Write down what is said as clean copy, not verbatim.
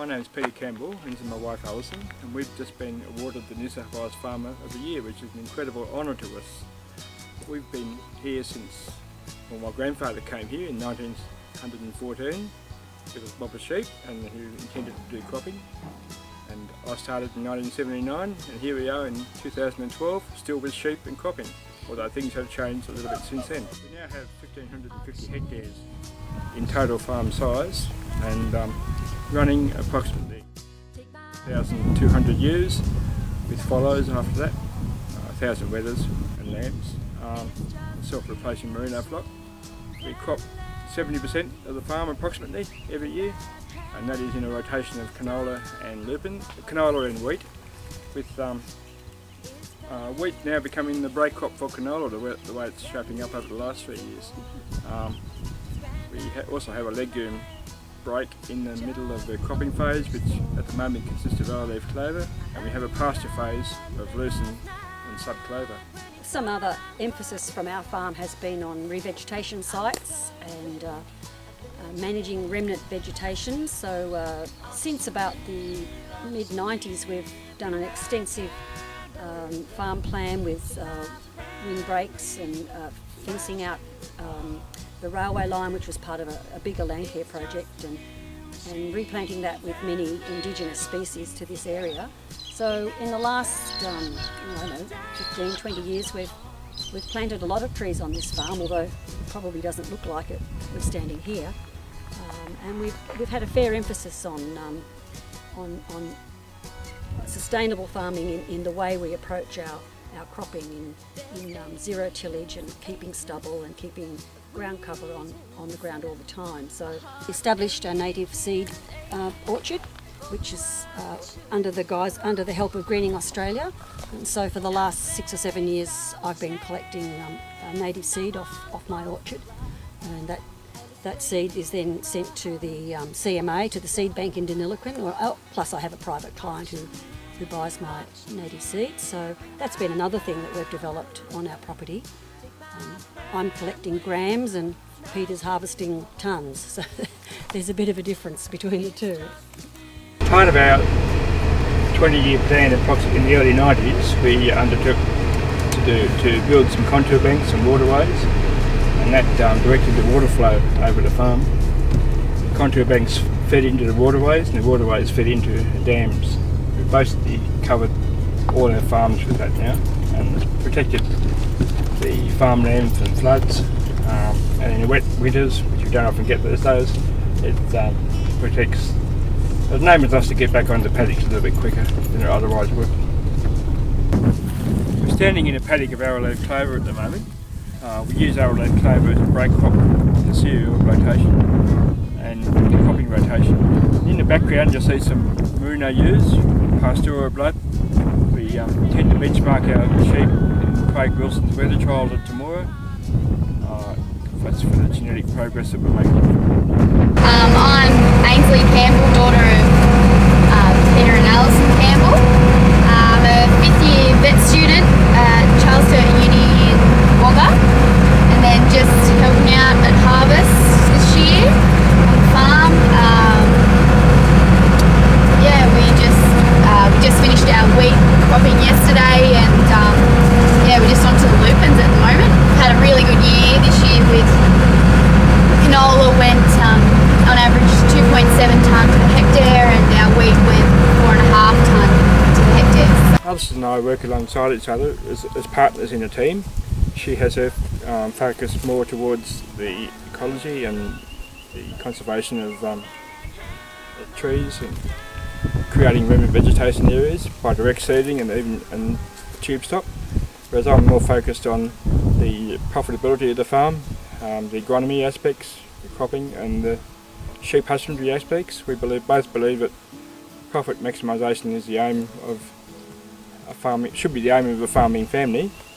My name is Peter Campbell and this is my wife Alison, and we've just been awarded the New South Wales Farmer of the Year, which is an incredible honour to us. We've been here since, well, my grandfather came here in 1914 with a mob of sheep and who intended to do cropping, and I started in 1979 and here we are in 2012 still with sheep and cropping, although things have changed a little bit since then. We now have 1,550 hectares in total farm size and running approximately 1,200 ewes with follows after that, 1,000 wethers and lambs, self-replacing merino flock. We crop 70% of the farm approximately every year, and that is in a rotation of canola and lupin, canola and wheat, with wheat now becoming the break crop for canola, the way it's shaping up over the last 3 years. We also have a legume break in the middle of the cropping phase, which at the moment consists of arrowleaf clover, and we have a pasture phase of lucerne and sub clover. Some other emphasis from our farm has been on revegetation sites and managing remnant vegetation. So since about the mid-90s we've done an extensive farm plan with windbreaks and fencing out the railway line, which was part of a bigger land care project, and replanting that with many indigenous species to this area. So in the last 15, 20 years we've planted a lot of trees on this farm, although it probably doesn't look like it, we're standing here. And we've had a fair emphasis on sustainable farming in the way we approach our cropping in zero tillage and keeping stubble and keeping ground cover on the ground all the time. So we established a native seed orchard, which is under the help of Greening Australia. And so for the last 6 or 7 years I've been collecting native seed off my orchard, and that seed is then sent to the CMA, to the seed bank in Deniliquin, plus I have a private client who buys my native seeds. So that's been another thing that we've developed on our property. I'm collecting grams and Peter's harvesting tonnes, so there's a bit of a difference between the two. Part of our 20-year plan, approximately in the early 90s, we undertook to build some contour banks and waterways, and that directed the water flow over the farm. The contour banks fed into the waterways and the waterways fed into dams. We've basically covered all our farms with that now and protected the farmland from floods, and in the wet winters, which we don't often get these days, it protects. It enables us to get back onto paddocks a little bit quicker than it otherwise would. We're standing in a paddock of arrowleaf clover at the moment. We use arrowleaf clover as a break crop in the cereal rotation and the cropping rotation. In the background you'll see some merino ewes, pastoral blood. We tend to benchmark our sheep in Craig Wilson's weather trial at Temora. That's for the genetic progress that we're making. I'm Ainsley Campbell, daughter of Peter and Alison Campbell. I'm a 5th year vet student at Charlestown Uni in Wagga, and then just helping out at harvest this year on the farm. We just finished our wheat cropping yesterday, and we're just onto the lupins at the moment. Had a really good year this year with canola went on average 2.7 tonne per hectare, and our wheat went 4.5 tonne to the hectare. Alison and I work alongside each other as partners in a team. She has her focus more towards the ecology and the conservation of trees and creating remnant vegetation areas by direct seeding and tube stock, whereas I'm more focused on the profitability of the farm, the agronomy aspects, the cropping and the sheep husbandry aspects. We both believe that profit maximisation is the aim of a farming, should be the aim of a farming family,